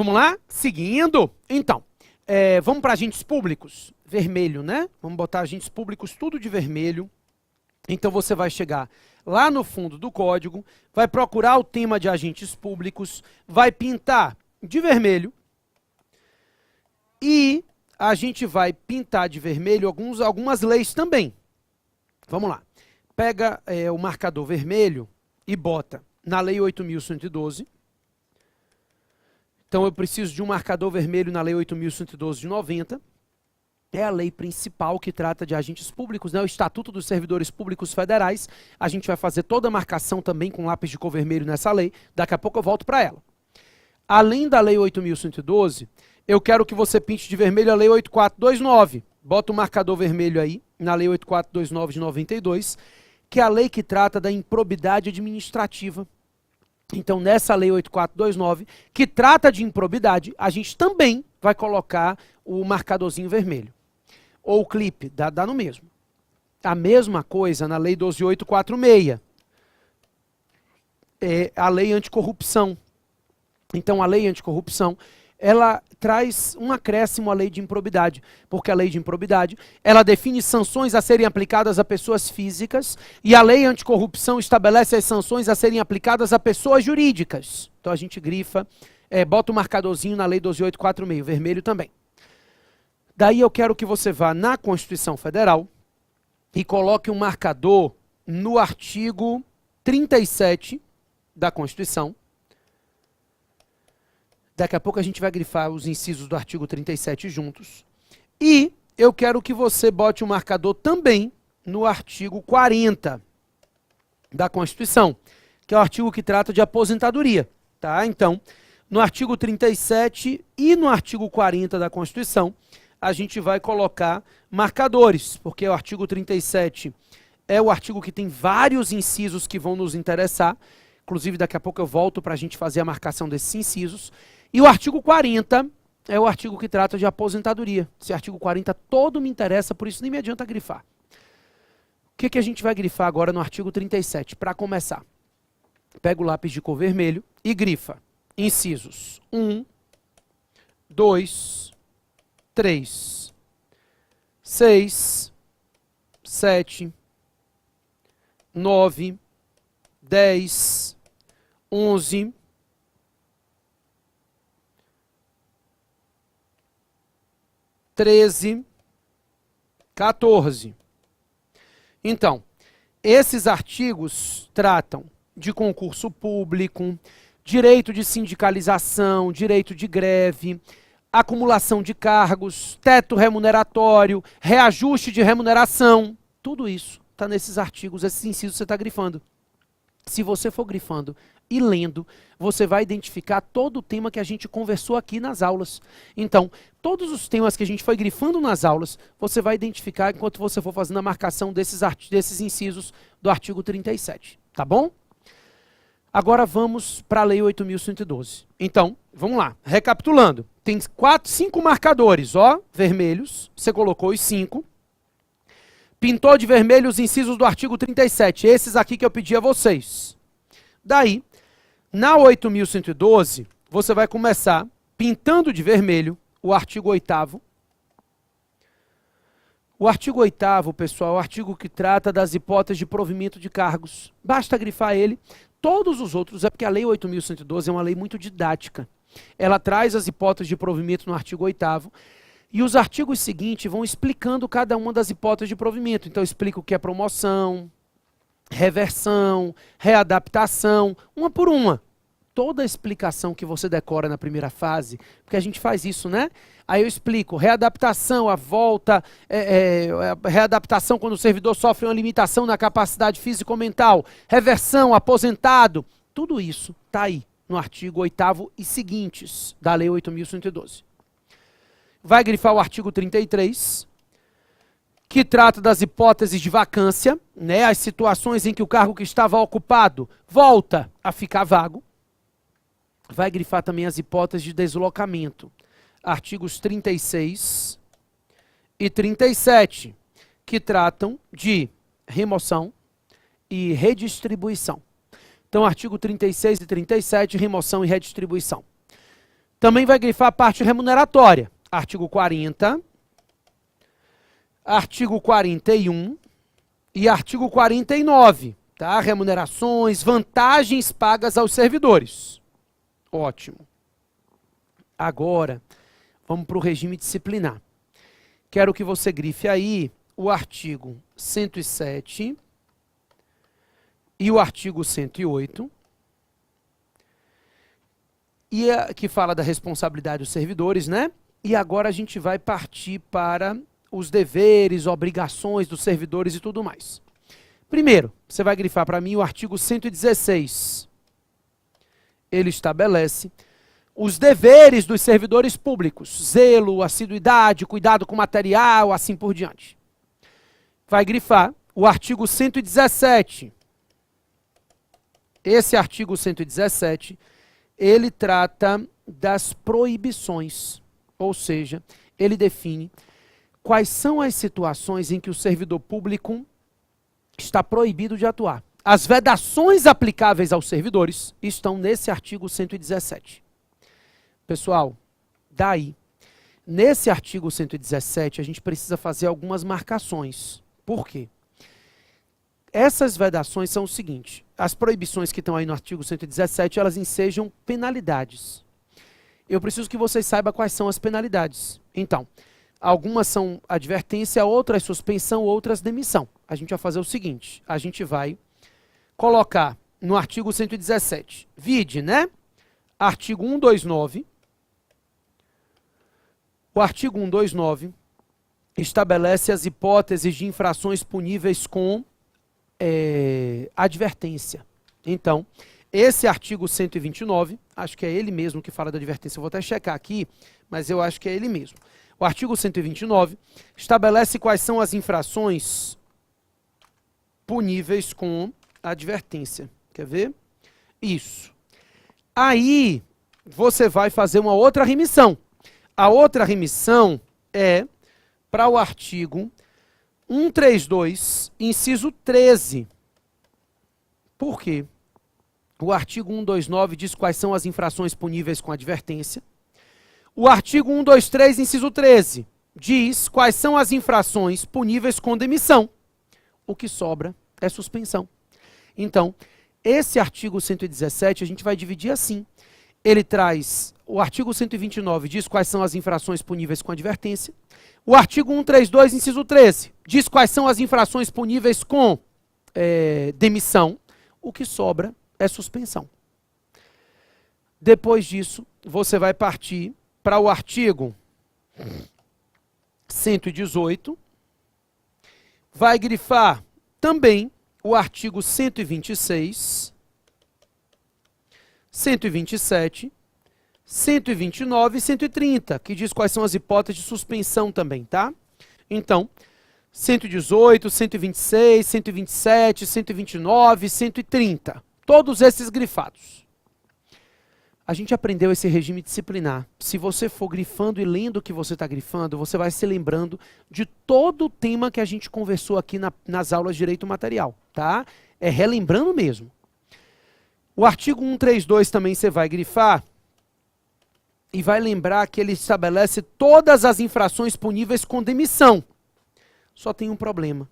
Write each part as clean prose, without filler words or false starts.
Vamos lá? Seguindo. Então, vamos para agentes públicos. Vermelho, né? Vamos botar agentes públicos tudo de vermelho. Então você vai chegar lá no fundo do código, vai procurar o tema de agentes públicos, vai pintar de vermelho e a gente vai pintar de vermelho algumas leis também. Vamos lá. Pega o marcador vermelho e bota na Lei 8.112. Então eu preciso de um marcador vermelho na Lei 8.112 de 90. É a lei principal que trata de agentes públicos, né? O Estatuto dos Servidores Públicos Federais. A gente vai fazer toda a marcação também com lápis de cor vermelho nessa lei. Daqui a pouco eu volto para ela. Além da Lei 8.112, eu quero que você pinte de vermelho a Lei 8429. Bota o marcador vermelho aí, na Lei 8429 de 92, que é a lei que trata da improbidade administrativa. Então, nessa Lei 8429, que trata de improbidade, a gente também vai colocar o marcadorzinho vermelho. Ou o clipe, dá no mesmo. A mesma coisa na Lei 12.846. É a Lei Anticorrupção. Então, a Lei Anticorrupção, ela traz um acréscimo à lei de improbidade, porque a lei de improbidade, ela define sanções a serem aplicadas a pessoas físicas e a lei anticorrupção estabelece as sanções a serem aplicadas a pessoas jurídicas. Então a gente grifa, bota o marcadorzinho na lei 12.846, vermelho também. Daí eu quero que você vá na Constituição Federal e coloque um marcador no artigo 37 da Constituição. Daqui a pouco a gente vai grifar os incisos do artigo 37 juntos. E eu quero que você bote um marcador também no artigo 40 da Constituição, que é o artigo que trata de aposentadoria. Tá? Então, no artigo 37 e no artigo 40 da Constituição, a gente vai colocar marcadores, porque o artigo 37 é o artigo que tem vários incisos que vão nos interessar. Inclusive, daqui a pouco eu volto para a gente fazer a marcação desses incisos. E o artigo 40 é o artigo que trata de aposentadoria. Esse artigo 40 todo me interessa, por isso nem me adianta grifar. O que a gente vai grifar agora no artigo 37? Para começar, pega o lápis de cor vermelho e grifa incisos 1, 2, 3, 6, 7, 9, 10, 11, 13, 14. Então, esses artigos tratam de concurso público, direito de sindicalização, direito de greve, acumulação de cargos, teto remuneratório, reajuste de remuneração. Tudo isso está nesses artigos, esses incisos você está grifando. Se você for grifando e lendo, você vai identificar todo o tema que a gente conversou aqui nas aulas. Então, todos os temas que a gente foi grifando nas aulas, você vai identificar enquanto você for fazendo a marcação desses incisos do artigo 37. Tá bom? Agora vamos para a Lei 8.112. Então, vamos lá. Recapitulando. Tem 5 marcadores, ó, vermelhos. Você colocou os 5. Pintou de vermelho os incisos do artigo 37. Esses aqui que eu pedi a vocês. Daí, na 8.112, você vai começar pintando de vermelho o artigo 8º. O artigo 8º, pessoal, é o artigo que trata das hipóteses de provimento de cargos. Basta grifar ele. Todos os outros, é porque a Lei 8.112 é uma lei muito didática. Ela traz as hipóteses de provimento no artigo 8º. E os artigos seguintes vão explicando cada uma das hipóteses de provimento. Então, eu explico o que é promoção, reversão, readaptação, uma por uma. Toda a explicação que você decora na primeira fase, porque a gente faz isso, né? Aí eu explico, readaptação, a volta, readaptação quando o servidor sofre uma limitação na capacidade físico-mental, reversão, aposentado, tudo isso está aí no artigo 8º e seguintes da Lei 8.112. Vai grifar o artigo 33, que trata das hipóteses de vacância, né, as situações em que o cargo que estava ocupado volta a ficar vago. Vai grifar também as hipóteses de deslocamento, artigos 36 e 37, que tratam de remoção e redistribuição. Então, artigo 36 e 37, remoção e redistribuição. Também vai grifar a parte remuneratória. Artigo 40, artigo 41 e artigo 49. Tá? Remunerações, vantagens pagas aos servidores. Ótimo. Agora, vamos para o regime disciplinar. Quero que você grife aí o artigo 107 e o artigo 108. Que fala da responsabilidade dos servidores, né? E agora a gente vai partir para os deveres, obrigações dos servidores e tudo mais. Primeiro, você vai grifar para mim o artigo 116. Ele estabelece os deveres dos servidores públicos, zelo, assiduidade, cuidado com material, assim por diante. Vai grifar o artigo 117. Esse artigo 117 ele trata das proibições, ou seja, ele define quais são as situações em que o servidor público está proibido de atuar. As vedações aplicáveis aos servidores estão nesse artigo 117. Pessoal, daí, nesse artigo 117, a gente precisa fazer algumas marcações. Por quê? Essas vedações são o seguinte: as proibições que estão aí no artigo 117, elas ensejam penalidades. Eu preciso que vocês saibam quais são as penalidades. Então, algumas são advertência, outras suspensão, outras demissão. A gente vai fazer o seguinte: a gente vai colocar no artigo 117, vide, né? Artigo 129. O artigo 129 estabelece as hipóteses de infrações puníveis com advertência. Então, esse artigo 129, acho que é ele mesmo que fala da advertência, eu vou até checar aqui, mas eu acho que é ele mesmo. O artigo 129 estabelece quais são as infrações puníveis com advertência. Quer ver? Isso. Aí, você vai fazer uma outra remissão. A outra remissão é para o artigo 132, inciso 13. Por quê? O artigo 129 diz quais são as infrações puníveis com advertência. O artigo 123, inciso 13, diz quais são as infrações puníveis com demissão. O que sobra é suspensão. Então, esse artigo 117 a gente vai dividir assim. Ele traz, o artigo 129 diz quais são as infrações puníveis com advertência. O artigo 132, inciso 13, diz quais são as infrações puníveis com demissão. O que sobra é suspensão. Depois disso, você vai partir para o artigo 118, vai grifar também o artigo 126, 127, 129 e 130, que diz quais são as hipóteses de suspensão também, tá? Então, 118, 126, 127, 129, 130. Todos esses grifados. A gente aprendeu esse regime disciplinar. Se você for grifando e lendo o que você está grifando, você vai se lembrando de todo o tema que a gente conversou aqui nas aulas de direito material, tá? É relembrando mesmo. O artigo 132 também você vai grifar e vai lembrar que ele estabelece todas as infrações puníveis com demissão. Só tem um problema.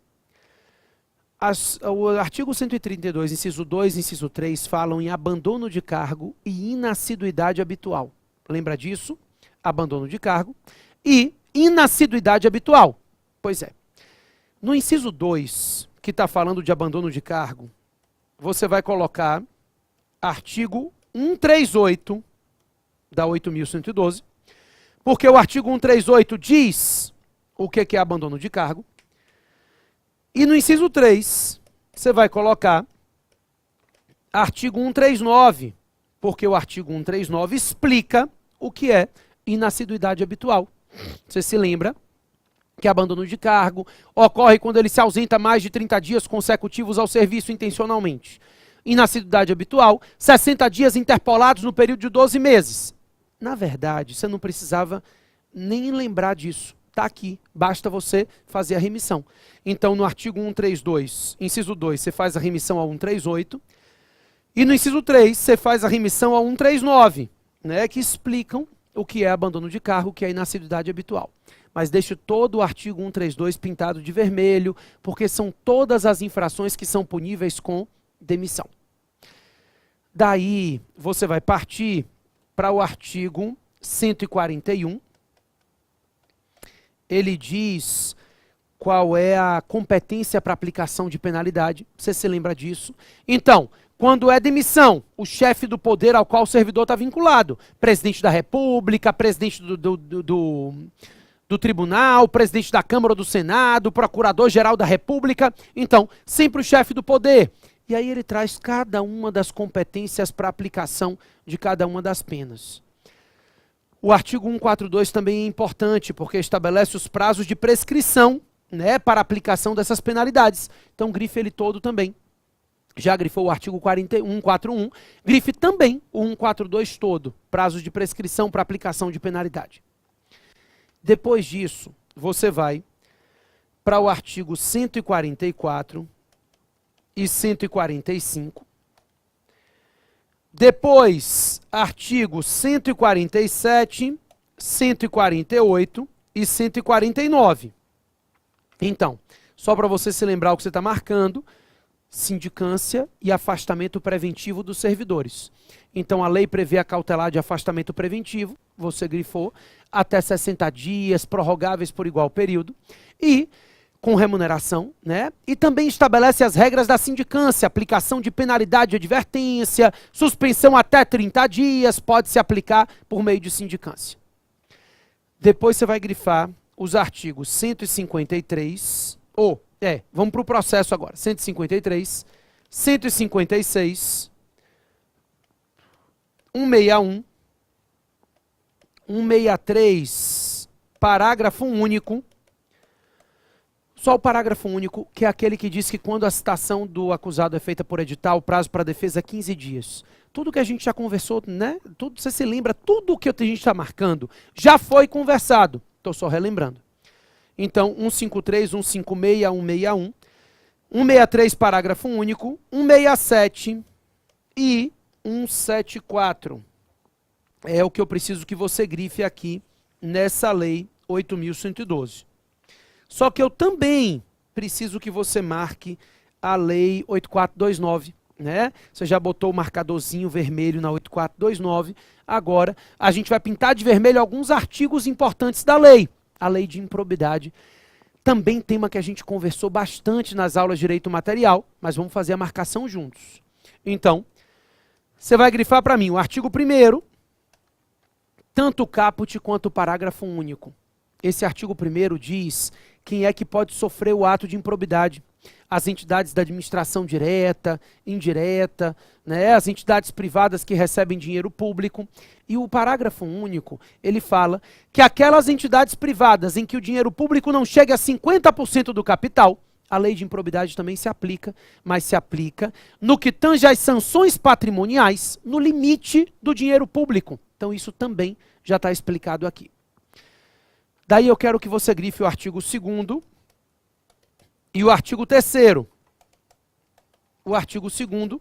O artigo 132, inciso 2 e inciso 3 falam em abandono de cargo e inassiduidade habitual. Lembra disso? Abandono de cargo e inassiduidade habitual. Pois é. No inciso 2, que está falando de abandono de cargo, você vai colocar artigo 138 da 8.112, porque o artigo 138 diz o que é abandono de cargo. E no inciso 3, você vai colocar artigo 139, porque o artigo 139 explica o que é inassiduidade habitual. Você se lembra que abandono de cargo ocorre quando ele se ausenta mais de 30 dias consecutivos ao serviço intencionalmente. Inassiduidade habitual, 60 dias interpolados no período de 12 meses. Na verdade, você não precisava nem lembrar disso. Está aqui, basta você fazer a remissão. Então, no artigo 132, inciso 2, você faz a remissão ao 138. E no inciso 3, você faz a remissão ao 139, né, que explicam o que é abandono de cargo, o que é inassiduidade habitual. Mas deixe todo o artigo 132 pintado de vermelho, porque são todas as infrações que são puníveis com demissão. Daí, você vai partir para o artigo 141. Ele diz qual é a competência para aplicação de penalidade. Você se lembra disso? Então, quando é demissão, o chefe do poder ao qual o servidor está vinculado, presidente da República, presidente do tribunal, presidente da Câmara ou do Senado, procurador-geral da República, então, sempre o chefe do poder. E aí ele traz cada uma das competências para aplicação de cada uma das penas. O artigo 142 também é importante, porque estabelece os prazos de prescrição, né, para aplicação dessas penalidades. Então, grife ele todo também. Já grifou o artigo 141, grife também o 142 todo, prazos de prescrição para aplicação de penalidade. Depois disso, você vai para o artigo 144 e 145. Depois, artigos 147, 148 e 149. Então, só para você se lembrar o que você está marcando, sindicância e afastamento preventivo dos servidores. Então, a lei prevê a cautelar de afastamento preventivo, você grifou, até 60 dias, prorrogáveis por igual período, e com remuneração, né? E também estabelece as regras da sindicância, aplicação de penalidade de advertência, suspensão até 30 dias, pode se aplicar por meio de sindicância. Depois você vai grifar os artigos 153, vamos para o processo agora, 153, 156, 161, 163, parágrafo único. Só o parágrafo único, que é aquele que diz que quando a citação do acusado é feita por edital, o prazo para a defesa é 15 dias. Tudo que a gente já conversou, né? Tudo, você se lembra, tudo que a gente está marcando já foi conversado. Estou só relembrando. Então, 153, 156, 161, 163, parágrafo único, 167 e 174. É o que eu preciso que você grife aqui nessa lei 8.112. Só que eu também preciso que você marque a lei 8429, né? Você já botou o marcadorzinho vermelho na 8429. Agora, a gente vai pintar de vermelho alguns artigos importantes da lei. A lei de improbidade, também tema que a gente conversou bastante nas aulas de direito material, mas vamos fazer a marcação juntos. Então, você vai grifar para mim o artigo 1º, tanto o caput quanto o parágrafo único. Esse artigo 1º diz quem é que pode sofrer o ato de improbidade. As entidades da administração direta, indireta, né, as entidades privadas que recebem dinheiro público. E o parágrafo único, ele fala que aquelas entidades privadas em que o dinheiro público não chega a 50% do capital, a lei de improbidade também se aplica, mas se aplica no que tange às sanções patrimoniais, no limite do dinheiro público. Então isso também já está explicado aqui. Daí eu quero que você grife o artigo 2º e o artigo 3º. O artigo 2º,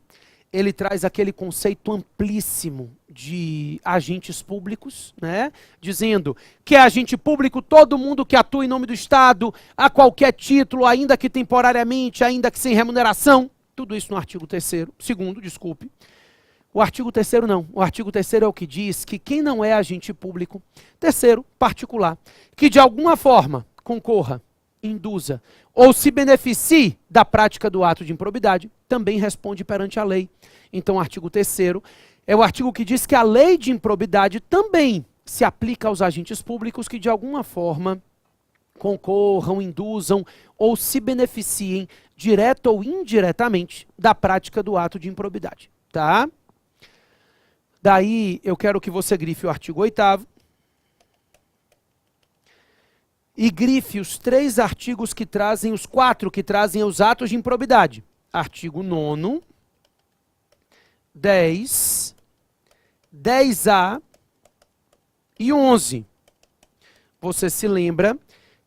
ele traz aquele conceito amplíssimo de agentes públicos, né? Dizendo que é agente público todo mundo que atua em nome do Estado, a qualquer título, ainda que temporariamente, ainda que sem remuneração. Tudo isso no artigo 2º, desculpe. O artigo 3º não. O artigo 3º é o que diz que quem não é agente público, terceiro, particular, que de alguma forma concorra, induza ou se beneficie da prática do ato de improbidade, também responde perante a lei. Então o artigo 3º é o artigo que diz que a lei de improbidade também se aplica aos agentes públicos que de alguma forma concorram, induzam ou se beneficiem direta ou indiretamente da prática do ato de improbidade, tá? Daí eu quero que você grife o artigo 8º e grife os 3 artigos que trazem, os 4 que trazem os atos de improbidade. Artigo 9º, 10, 10A e 11. Você se lembra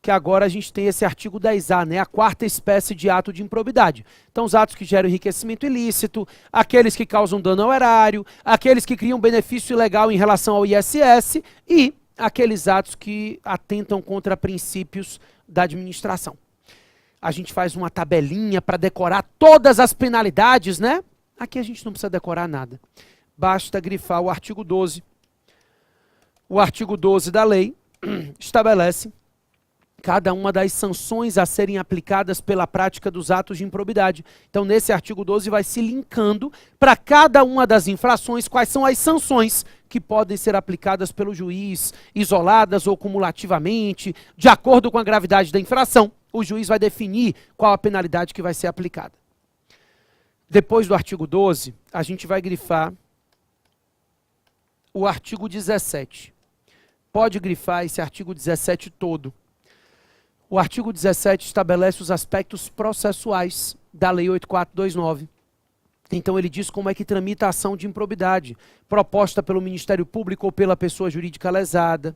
que agora a gente tem esse artigo 10A, né, a quarta espécie de ato de improbidade. Então, os atos que geram enriquecimento ilícito, aqueles que causam dano ao erário, aqueles que criam benefício ilegal em relação ao ISS e aqueles atos que atentam contra princípios da administração. A gente faz uma tabelinha para decorar todas as penalidades, né? Aqui a gente não precisa decorar nada. Basta grifar o artigo 12. O artigo 12 da lei estabelece cada uma das sanções a serem aplicadas pela prática dos atos de improbidade. Então, nesse artigo 12 vai se linkando para cada uma das infrações quais são as sanções que podem ser aplicadas pelo juiz, isoladas ou cumulativamente, de acordo com a gravidade da infração. O juiz vai definir qual a penalidade que vai ser aplicada. Depois do artigo 12, a gente vai grifar o artigo 17. Pode grifar esse artigo 17 todo. O artigo 17 estabelece os aspectos processuais da Lei 8429. Então ele diz como é que tramita a ação de improbidade, proposta pelo Ministério Público ou pela pessoa jurídica lesada.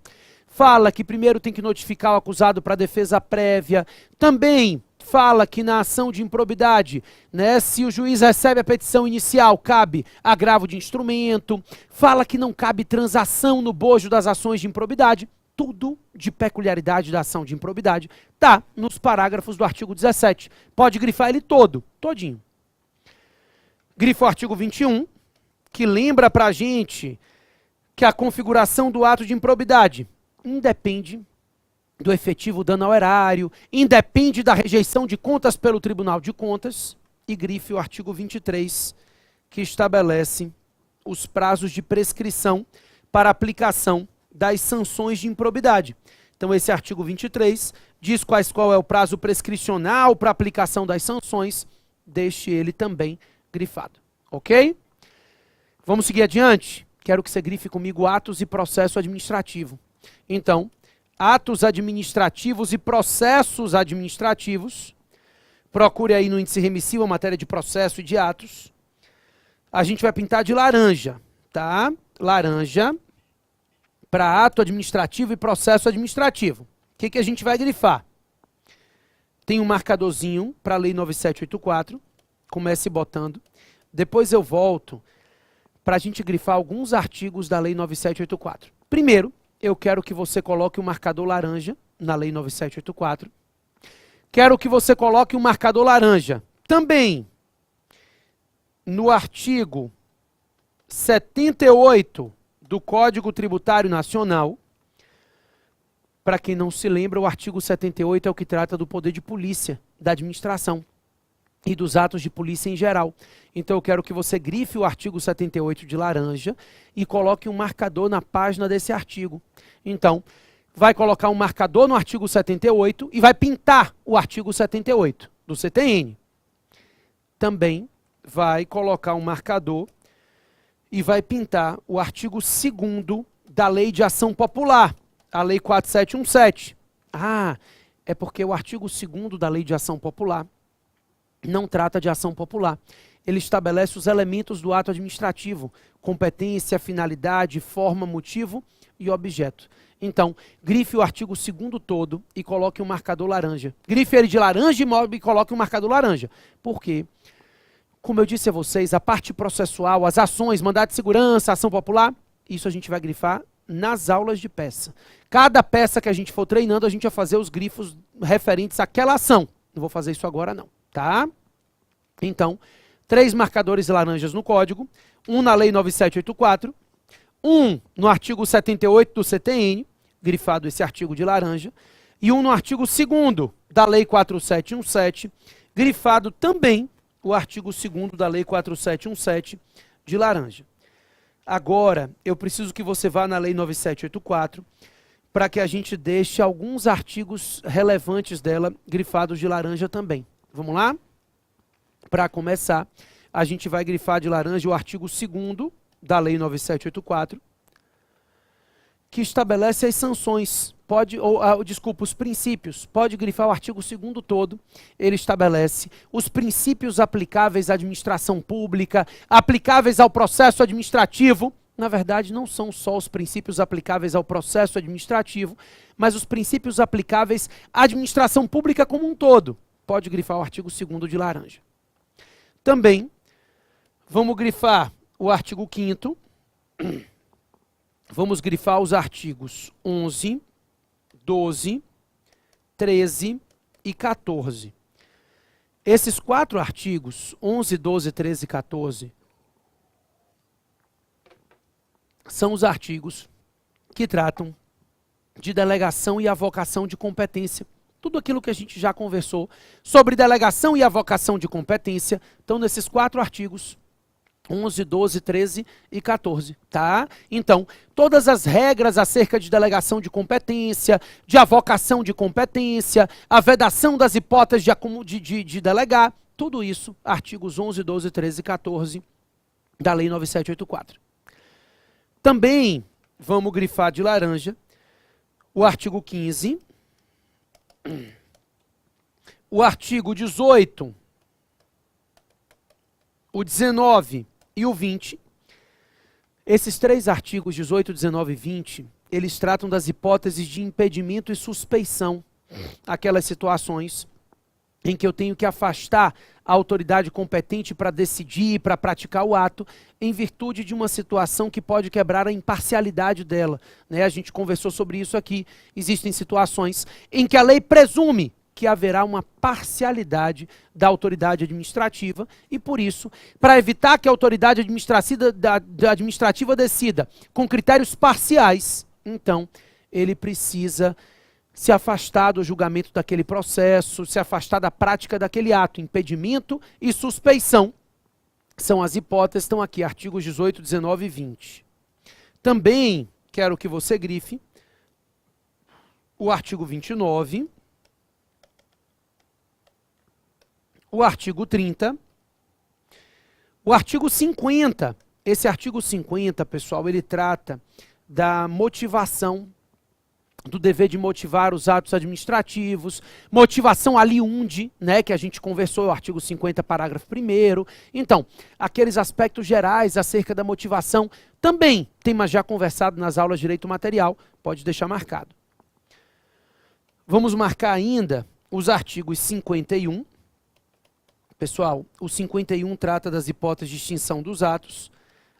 Fala que primeiro tem que notificar o acusado para defesa prévia. Também fala que na ação de improbidade, né, se o juiz recebe a petição inicial, cabe agravo de instrumento. Fala que não cabe transação no bojo das ações de improbidade. Tudo de peculiaridade da ação de improbidade está nos parágrafos do artigo 17. Pode grifar ele todo, todinho. Grifa o artigo 21, que lembra para a gente que a configuração do ato de improbidade independe do efetivo dano ao erário, independe da rejeição de contas pelo Tribunal de Contas, e grife o artigo 23, que estabelece os prazos de prescrição para aplicação das sanções de improbidade. Então, esse artigo 23 diz qual é o prazo prescricional para aplicação das sanções, deixe ele também grifado, ok? Vamos seguir adiante? Quero que você grife comigo atos e processo administrativo. Então, atos administrativos e processos administrativos, procure aí no índice remissivo a matéria de processo e de atos. A gente vai pintar de laranja, tá? Laranja para ato administrativo e processo administrativo. O que a gente vai grifar? Tem um marcadorzinho para a Lei 9784, comece botando. Depois eu volto para a gente grifar alguns artigos da Lei 9784. Primeiro, eu quero que você coloque o marcador laranja na Lei 9784. Quero que você coloque o marcador laranja também no artigo 78 do Código Tributário Nacional. Para quem não se lembra, o artigo 78 é o que trata do poder de polícia, da administração e dos atos de polícia em geral. Então eu quero que você grife o artigo 78 de laranja e coloque um marcador na página desse artigo. Então, vai colocar um marcador no artigo 78 e vai pintar o artigo 78 do CTN. Também vai colocar um marcador e vai pintar o artigo 2º da Lei de Ação Popular, a Lei 4717. Ah, é porque o artigo 2º da Lei de Ação Popular não trata de ação popular. Ele estabelece os elementos do ato administrativo: competência, finalidade, forma, motivo e objeto. Então, grife o artigo 2º todo e coloque um marcador laranja. Grife ele de laranja e coloque um marcador laranja. Por quê? Como eu disse a vocês, a parte processual, as ações, mandado de segurança, ação popular, isso a gente vai grifar nas aulas de peça. Cada peça que a gente for treinando, a gente vai fazer os grifos referentes àquela ação. Não vou fazer isso agora não, tá? Então, 3 marcadores laranjas no código, um na Lei 9784, um no artigo 78 do CTN, grifado esse artigo de laranja, e um no artigo 2º da Lei 4717, grifado também o artigo 2º da Lei 4717 de laranja. Agora, eu preciso que você vá na Lei 9784 para que a gente deixe alguns artigos relevantes dela grifados de laranja também. Vamos lá? Para começar, a gente vai grifar de laranja o artigo 2º da Lei 9784, que estabelece as sanções. Desculpa, os princípios. Pode grifar o artigo 2º todo. Ele estabelece os princípios aplicáveis à administração pública, aplicáveis ao processo administrativo, na verdade, não são só os princípios aplicáveis ao processo administrativo, mas os princípios aplicáveis à administração pública como um todo. Pode grifar o artigo 2º de laranja. Também, vamos grifar o artigo 5º, vamos grifar os artigos 11, 12, 13 e 14. Esses 4 artigos, 11, 12, 13 e 14, são os artigos que tratam de delegação e avocação de competência. Tudo aquilo que a gente já conversou sobre delegação e avocação de competência estão nesses 4 artigos, 11, 12, 13 e 14, tá? Então, todas as regras acerca de delegação de competência, de avocação de competência, a vedação das hipóteses de delegar, tudo isso, artigos 11, 12, 13 e 14 da Lei 9784. Também vamos grifar de laranja o artigo 15, o artigo 18, o 19 e o 20. Esses 3 artigos, 18, 19 e 20, eles tratam das hipóteses de impedimento e suspeição, aquelas situações em que eu tenho que afastar a autoridade competente para decidir, para praticar o ato, em virtude de uma situação que pode quebrar a imparcialidade dela, né? A gente conversou sobre isso aqui. Existem situações em que a lei presume que haverá uma parcialidade da autoridade administrativa e, por isso, para evitar que a autoridade administrativa decida com critérios parciais, então, ele precisa se afastar do julgamento daquele processo, se afastar da prática daquele ato. Impedimento e suspeição são as hipóteses, estão aqui, artigos 18, 19 e 20. Também quero que você grife o artigo 29, o artigo 30, o artigo 50. Esse artigo 50, pessoal, ele trata da motivação, do dever de motivar os atos administrativos, motivação aliunde, né, que a gente conversou, o artigo 50, parágrafo 1º. Então, aqueles aspectos gerais acerca da motivação, também temas já conversado nas aulas de direito material, pode deixar marcado. Vamos marcar ainda os artigos 51. Pessoal, o 51 trata das hipóteses de extinção dos atos,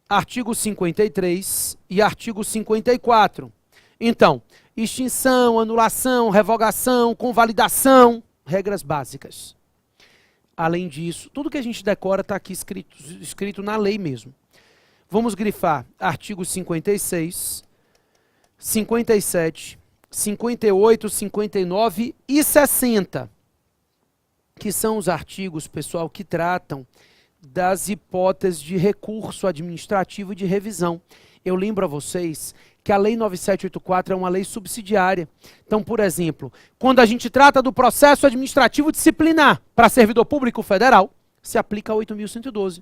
artigo 53 e artigo 54. Então, extinção, anulação, revogação, convalidação, regras básicas. Além disso, tudo que a gente decora está aqui escrito na lei mesmo. Vamos grifar artigos 56, 57, 58, 59 e 60, que são os artigos, pessoal, que tratam das hipóteses de recurso administrativo e de revisão. Eu lembro a vocês que a Lei 9784 é uma lei subsidiária. Então, por exemplo, quando a gente trata do processo administrativo disciplinar para servidor público federal, se aplica a 8.112.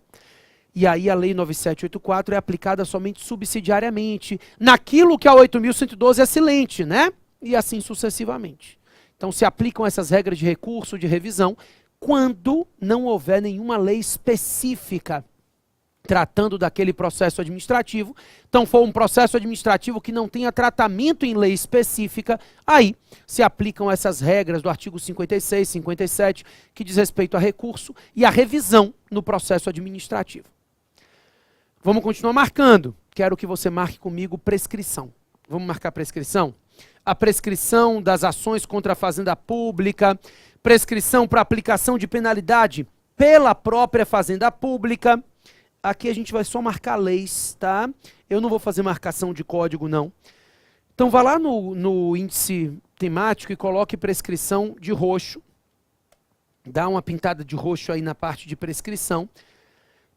E aí a Lei 9784 é aplicada somente subsidiariamente, naquilo que a 8.112 é silente, né? E assim sucessivamente. Então, se aplicam essas regras de recurso, de revisão, quando não houver nenhuma lei específica tratando daquele processo administrativo. Então, for um processo administrativo que não tenha tratamento em lei específica, aí se aplicam essas regras do artigo 56, 57, que diz respeito a recurso e a revisão no processo administrativo. Vamos continuar marcando. Quero que você marque comigo prescrição. Vamos marcar prescrição? A prescrição das ações contra a fazenda pública, prescrição para aplicação de penalidade pela própria fazenda pública. Aqui a gente vai só marcar leis, tá? Eu não vou fazer marcação de código, não. Então, vá lá no índice temático e coloque prescrição de roxo. Dá uma pintada de roxo aí na parte de prescrição,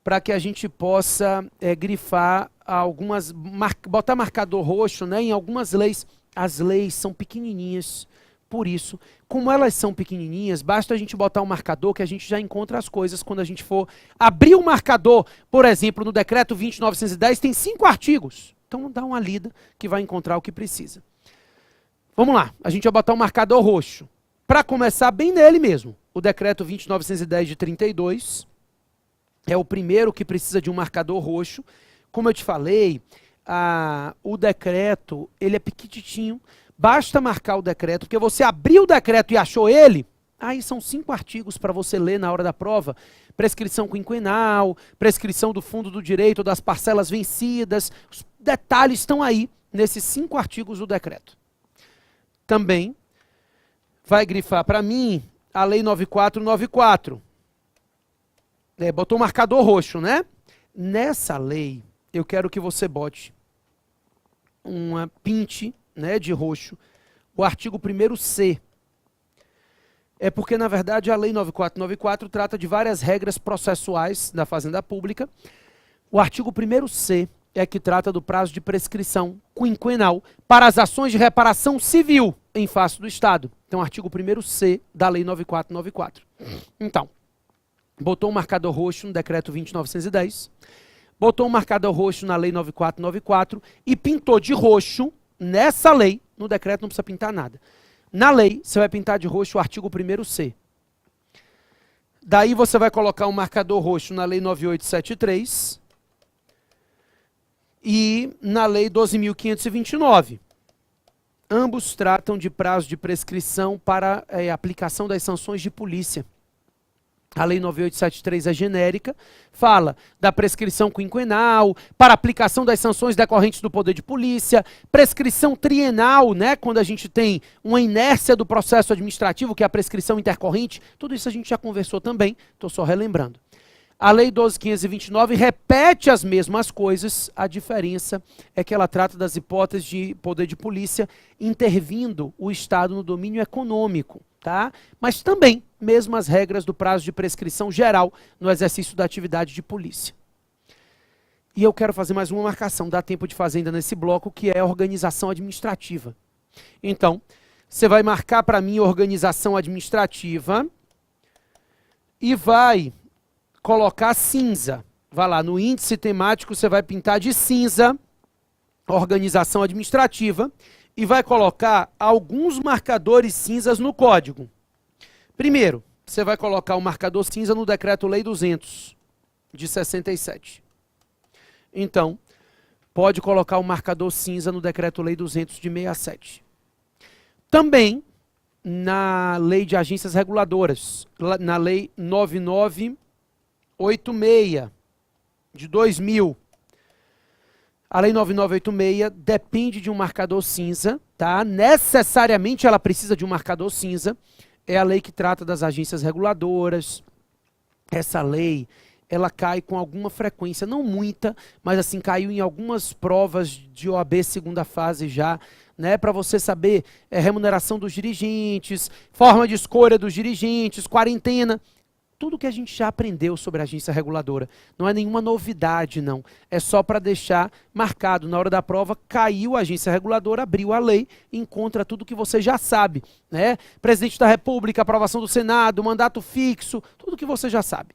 para que a gente possa grifar algumas, botar marcador roxo, né, em algumas leis. As leis são pequenininhas, por isso, como elas são pequenininhas, basta a gente botar um marcador que a gente já encontra as coisas quando a gente for abrir o marcador. Por exemplo, no decreto 20.910 tem 5 artigos. Então dá uma lida que vai encontrar o que precisa. Vamos lá, a gente vai botar um marcador roxo. Para começar bem nele mesmo, o decreto 20.910 de 32 é o primeiro que precisa de um marcador roxo. Como eu te falei, o decreto, ele é pequititinho, basta marcar o decreto, porque você abriu o decreto e achou ele, aí são 5 artigos para você ler na hora da prova. Prescrição quinquenal, prescrição do fundo do direito das parcelas vencidas, os detalhes estão aí nesses 5 artigos do decreto. Também vai grifar para mim a Lei 9494. Botou marcador roxo, né? Nessa lei, eu quero que você bote uma pinte, né, de roxo, o artigo 1º-C. É porque, na verdade, a Lei 9494 trata de várias regras processuais da Fazenda Pública. O artigo 1º-C é que trata do prazo de prescrição quinquenal para as ações de reparação civil em face do Estado. Então, artigo 1º-C da Lei 9494. Então, botou um marcador roxo no Decreto 20.910, botou um marcador roxo na Lei 9494 e pintou de roxo nessa lei. No decreto não precisa pintar nada. Na lei, você vai pintar de roxo o artigo 1º-C. Daí você vai colocar um marcador roxo na Lei 9873 e na Lei 12.529. Ambos tratam de prazo de prescrição para aplicação das sanções de polícia. A Lei 9873 é genérica, fala da prescrição quinquenal, para aplicação das sanções decorrentes do poder de polícia, prescrição trienal, né, quando a gente tem uma inércia do processo administrativo, que é a prescrição intercorrente, tudo isso a gente já conversou também, estou só relembrando. A Lei 12.529 repete as mesmas coisas, a diferença é que ela trata das hipóteses de poder de polícia intervindo o Estado no domínio econômico, tá? Mas também, mesmas regras do prazo de prescrição geral no exercício da atividade de polícia. E eu quero fazer mais uma marcação, dá tempo de fazer ainda nesse bloco, que é a organização administrativa. Então, você vai marcar para mim organização administrativa e vai colocar cinza. Vai lá, no índice temático você vai pintar de cinza organização administrativa e vai colocar alguns marcadores cinzas no código. Primeiro, você vai colocar o marcador cinza no Decreto-Lei 200, de 67. Então, pode colocar o marcador cinza no Decreto-Lei 200, de 67. Também, na Lei de Agências Reguladoras, na Lei 9986, de 2000. A Lei 9986 depende de um marcador cinza, tá? Necessariamente ela precisa de um marcador cinza. É a lei que trata das agências reguladoras. Essa lei, ela cai com alguma frequência, não muita, mas assim, caiu em algumas provas de OAB segunda fase já, né? Para você saber remuneração dos dirigentes, forma de escolha dos dirigentes, quarentena. Tudo que a gente já aprendeu sobre a agência reguladora. Não é nenhuma novidade, não. É só para deixar marcado. Na hora da prova, caiu a agência reguladora, abriu a lei, encontra tudo que você já sabe, né? Presidente da República, aprovação do Senado, mandato fixo, tudo que você já sabe.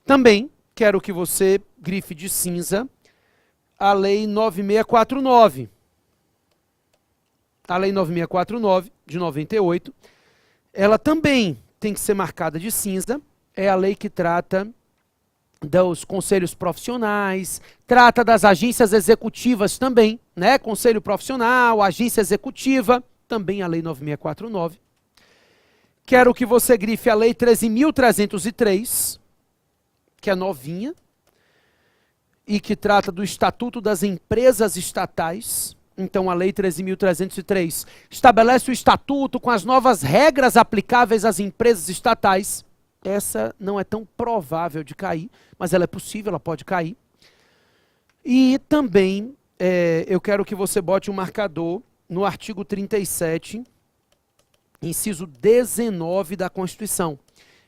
Também quero que você grife de cinza a Lei 9649. A Lei 9649, de 98, ela também tem que ser marcada de cinza, é a lei que trata dos conselhos profissionais, trata das agências executivas também, né? Conselho profissional, agência executiva, também a Lei 9649. Quero que você grife a Lei 13.303, que é novinha, e que trata do Estatuto das Empresas Estatais. Então, a Lei 13.303 estabelece o estatuto com as novas regras aplicáveis às empresas estatais. Essa não é tão provável de cair, mas ela é possível, ela pode cair. E também eu quero que você bote um marcador no artigo 37, inciso 19 da Constituição.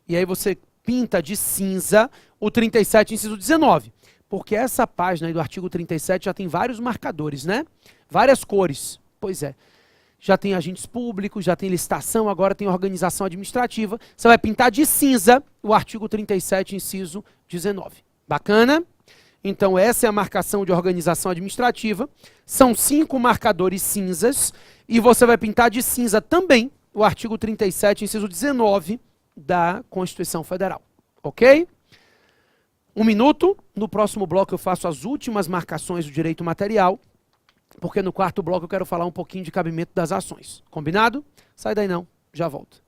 E aí você pinta de cinza o 37, inciso 19. Porque essa página aí do artigo 37 já tem vários marcadores, né? Várias cores. Pois é. Já tem agentes públicos, já tem licitação, agora tem organização administrativa. Você vai pintar de cinza o artigo 37, inciso 19. Bacana? Então, essa é a marcação de organização administrativa. São 5 marcadores cinzas. E você vai pintar de cinza também o artigo 37, inciso 19 da Constituição Federal. Ok? Um minuto. No próximo bloco eu faço as últimas marcações do direito material, porque no quarto bloco eu quero falar um pouquinho de cabimento das ações. Combinado? Sai daí não, já volto.